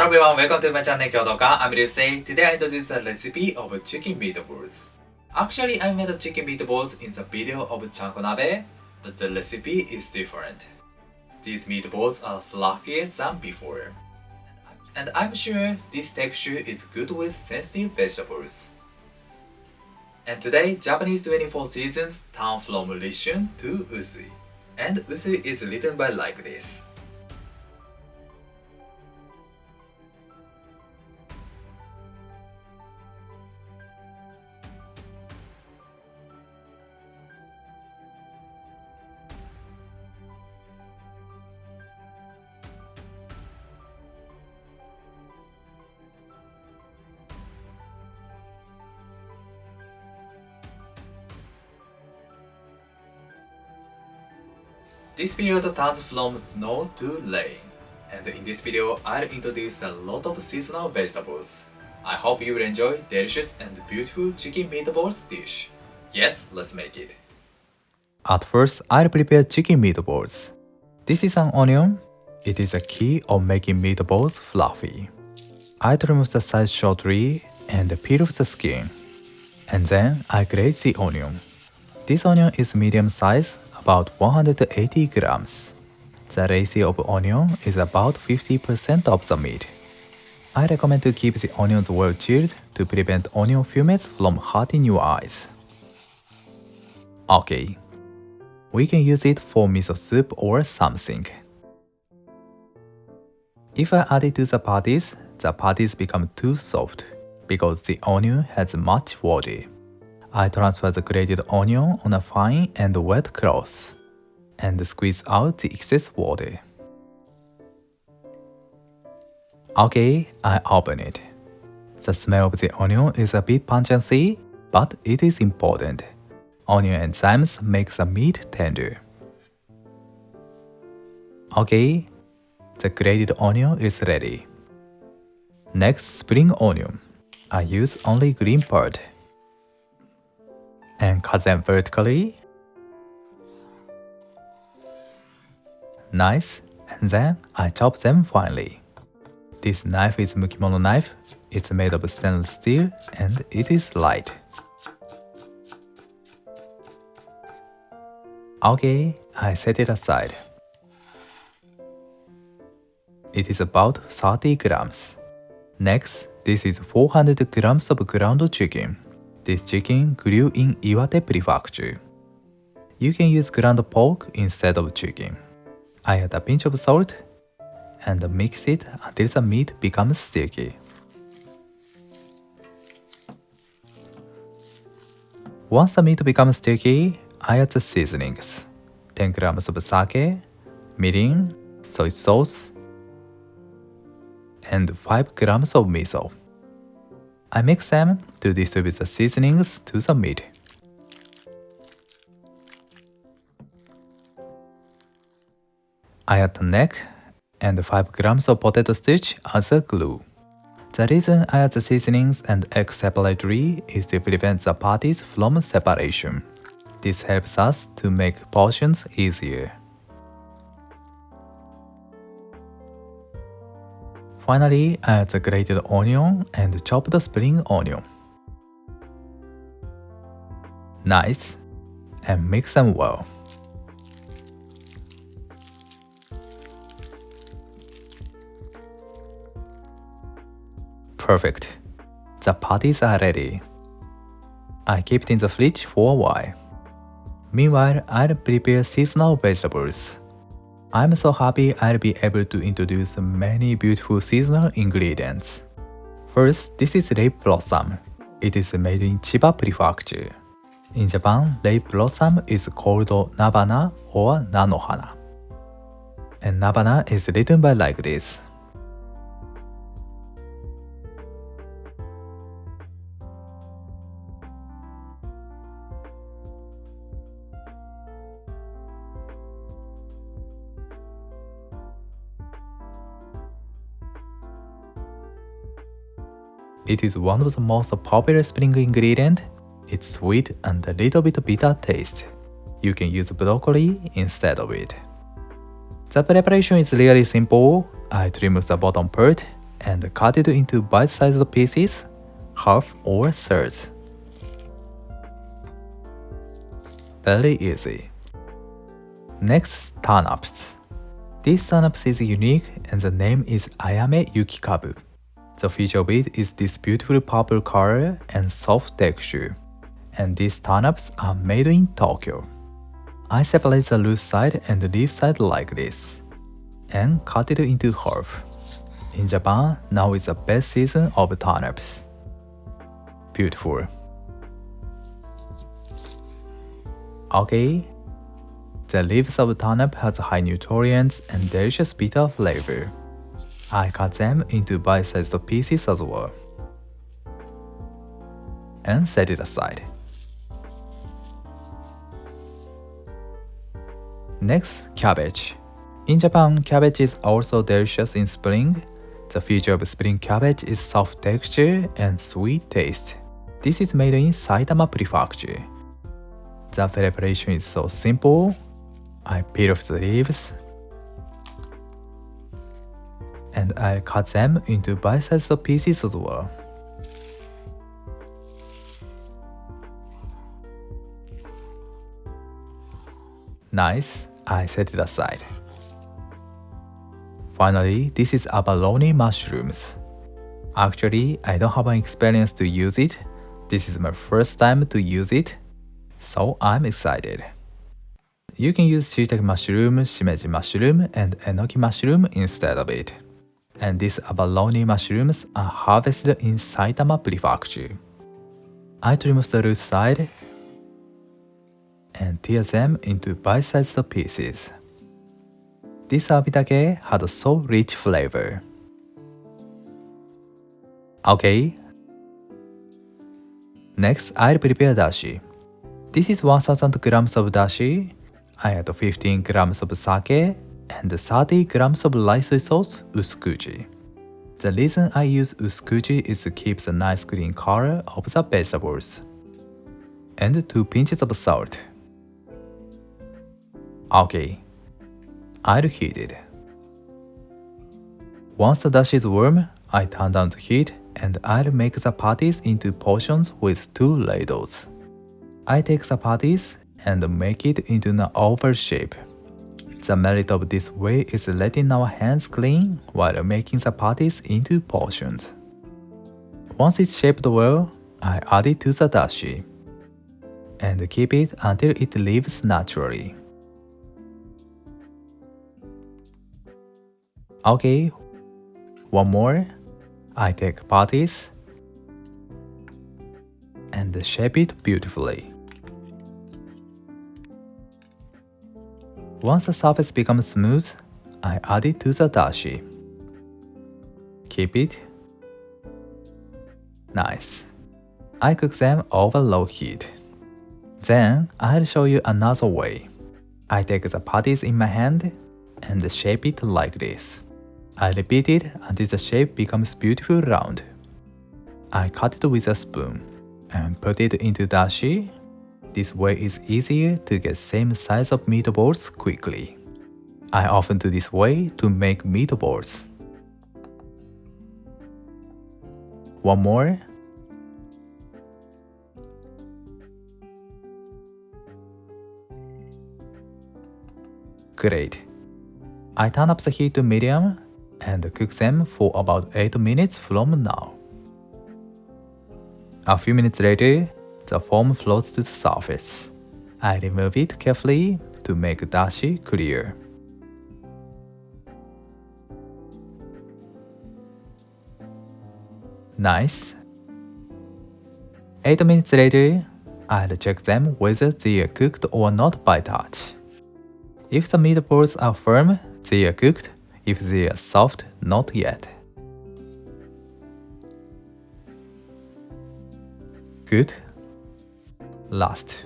Hello everyone, welcome to my channel Kyodoka. I'm Ryusei. Today I introduce a recipe of chicken meatballs. Actually, I made chicken meatballs in the video of chankonabe, but the recipe is different. These meatballs are fluffier than before. And I'm sure this texture is good with sensitive vegetables. And today, Japanese 24 seasons turn from Rishun to Usui. And Usui is written by like this. This period turns from snow to rain, and in this video I'll introduce a lot of seasonal vegetables. I hope you will enjoy delicious and beautiful chicken meatballs dish. Yes, let's make it. At first, I'll prepare chicken meatballs. This is an onion. It is a key of making meatballs fluffy. I remove the sides shortly and peel off the skin. And then I grate the onion. This onion is medium size, about 180 grams. The ratio of onion is about 50% of the meat. I recommend to keep the onions well chilled to prevent onion fumes from hurting your eyes. Okay, we can use it for miso soup or something. If I add it to the patties become too soft because the onion has much water. I transfer the grated onion on a fine and wet cloth and squeeze out the excess water. Okay, I open it. The smell of the onion is a bit pungent, but it is important. Onion enzymes make the meat tender. Okay, the grated onion is ready. Next, spring onion. I use only green part. And cut them vertically. Nice, and then I chop them finely. This knife is Mukimono knife. It's made of stainless steel and it is light. Okay, I set it aside. It is about 30 grams. Next, this is 400 grams of ground chicken. This chicken grew in Iwate Prefecture. You can use ground pork instead of chicken. I add a pinch of salt and mix it until the meat becomes sticky. Once the meat becomes sticky, I add the seasonings. 10 grams of sake, mirin, soy sauce, and 5 grams of miso. I mix them to distribute the seasonings to the meat. I add the neck and 5 grams of potato starch as a glue. The reason I add the seasonings and eggs separately is to prevent the patties from separation. This helps us to make portions easier. Finally, I add the grated onion and chopped spring onion. Nice, and mix them well. Perfect. The patties are ready. I keep it in the fridge for a while. Meanwhile, I'll prepare seasonal vegetables. I'm so happy I'll be able to introduce many beautiful seasonal ingredients. First, this is Lei Blossom. It is made in Chiba Prefecture. In Japan, Lei Blossom is called Nabana or Nanohana. And Nabana is written by like this. It is one of the most popular spring ingredients. It's sweet and a little bit bitter taste. You can use broccoli instead of it. The preparation is really simple. I trim the bottom part and cut it into bite-sized pieces, half or thirds. Very easy. Next, turnips. This turnips is unique and the name is Ayame Yukikabu. The feature of it is this beautiful purple color and soft texture. And these turnips are made in Tokyo. I separate the loose side and the leaf side like this, and cut it into half. In Japan, now is the best season of turnips. Beautiful. Okay. The leaves of turnip has high nutrients and delicious bitter flavor. I cut them into bite-sized pieces as well. And set it aside. Next, cabbage. In Japan, cabbage is also delicious in spring. The feature of spring cabbage is soft texture and sweet taste. This is made in Saitama Prefecture. The preparation is so simple. I peel off the leaves and I cut them into bite-sized pieces as well. Nice, I set it aside. Finally, this is abalone mushrooms. Actually, I don't have an experience to use it. This is my first time to use it, so I'm excited. You can use shiitake mushroom, shimeji mushroom, and enoki mushroom instead of it. And these abalone mushrooms are harvested in Saitama Prefecture. I trim off the root side and tear them into bite-sized pieces. This abitake had so rich flavor. Okay. Next, I'll prepare dashi. This is 1000 grams of dashi. I add 15 grams of sake and 30 grams of light soy sauce, usukuji. The reason I use usukuji is to keep the nice green color of the vegetables. And 2 pinches of salt. Okay, I'll heat it. Once the dashi is warm, I turn down the heat and I'll make the patties into portions with 2 ladles. I take the patties and make it into an oval shape. The merit of this way is letting our hands clean while making the patties into portions. Once it's shaped well, I add it to the dashi and keep it until it leaves naturally. Okay, one more. I take patties and shape it beautifully. Once the surface becomes smooth, I add it to the dashi. Keep it. Nice. I cook them over low heat. Then I'll show you another way. I take the patties in my hand and shape it like this. I repeat it until the shape becomes beautiful round. I cut it with a spoon and put it into dashi. This way is easier to get same size of meatballs quickly. I often do this way to make meatballs. One more. Great. I turn up the heat to medium and cook them for about 8 minutes from now. A few minutes later, the foam floats to the surface. I remove it carefully to make dashi clear. Nice. 8 minutes later, I'll check them whether they are cooked or not by touch. If the meatballs are firm, they are cooked. If they are soft, not yet. Good. Last.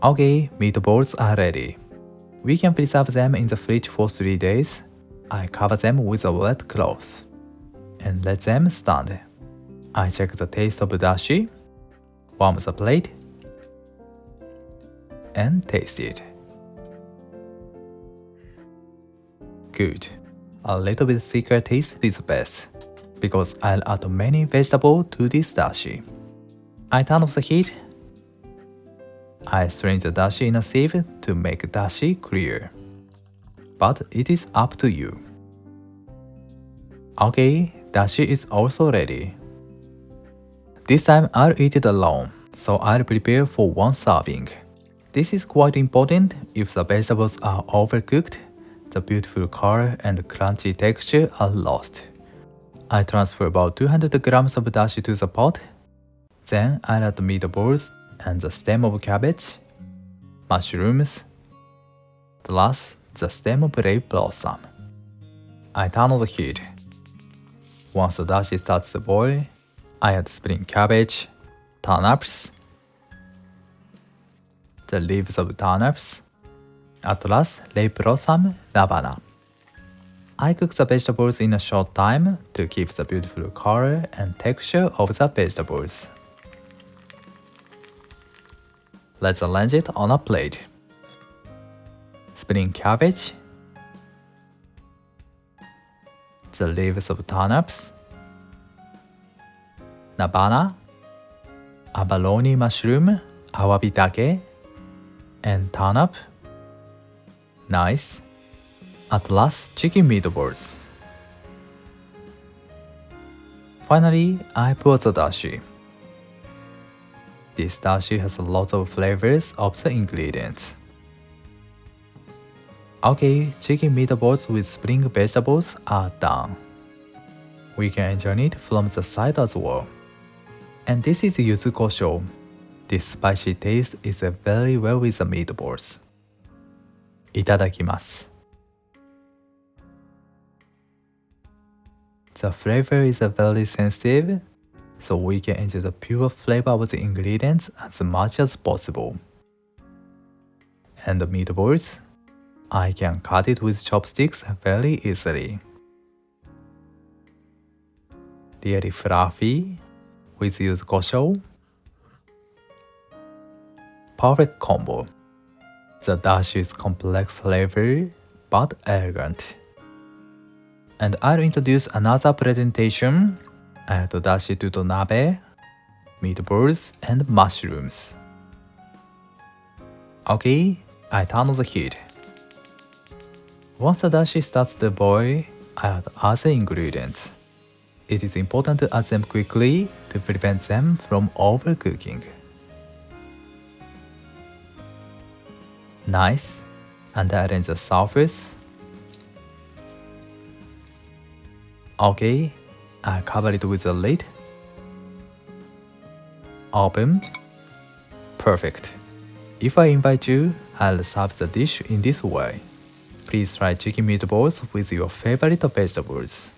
Okay, meatballs are ready. We can preserve them in the fridge for 3 days. I cover them with a wet cloth and let them stand. I check the taste of dashi, warm the plate, and taste it. Good. A little bit thicker taste is best, because I'll add many vegetables to this dashi. I turn off the heat. I strain the dashi in a sieve to make dashi clear. But it is up to you. Okay, dashi is also ready. This time I'll eat it alone, so I'll prepare for one serving. This is quite important. If the vegetables are overcooked, the beautiful color and crunchy texture are lost. I transfer about 200 grams of dashi to the pot. Then I add the meatballs and the stem of cabbage, mushrooms, plus the stem of red blossom. I turn on the heat. Once the dashi starts to boil, I add spring cabbage, turnips, the leaves of turnips, at last red blossom labana. I cook the vegetables in a short time to keep the beautiful color and texture of the vegetables. Let's arrange it on a plate. Spring cabbage, the leaves of turnips, nabana, abalone mushroom, awabitake, and turnip. Nice. At last, chicken meatballs. Finally, I pour the dashi. This dashi has a lot of flavors of the ingredients. Okay, chicken meatballs with spring vegetables are done. We can enjoy it from the side as well. And this is yuzu kosho. This spicy taste is very well with the meatballs. Itadakimasu. The flavor is very sensitive, so we can enjoy the pure flavor of the ingredients as much as possible. And the meatballs, I can cut it with chopsticks very easily. Really fluffy, with yuzu kosho. Perfect combo. The dashi's complex flavor, but elegant. And I'll introduce another presentation. Add dashi to the nabe, meatballs, and mushrooms. Okay, I turn on the heat. Once the dashi starts to boil, I add other ingredients. It is important to add them quickly to prevent them from overcooking. Nice, and arrange the surface. Okay, I cover it with a lid. Open. Perfect. If I invite you, I'll serve the dish in this way. Please try chicken meatballs with your favorite vegetables.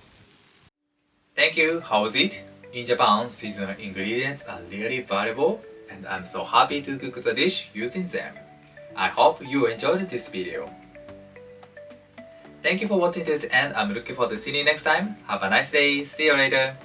Thank you. How was it? In Japan, seasonal ingredients are really valuable, and I'm so happy to cook the dish using them. I hope you enjoyed this video. Thank you for watching to the end. I'm looking forward to seeing you next time. Have a nice day. See you later.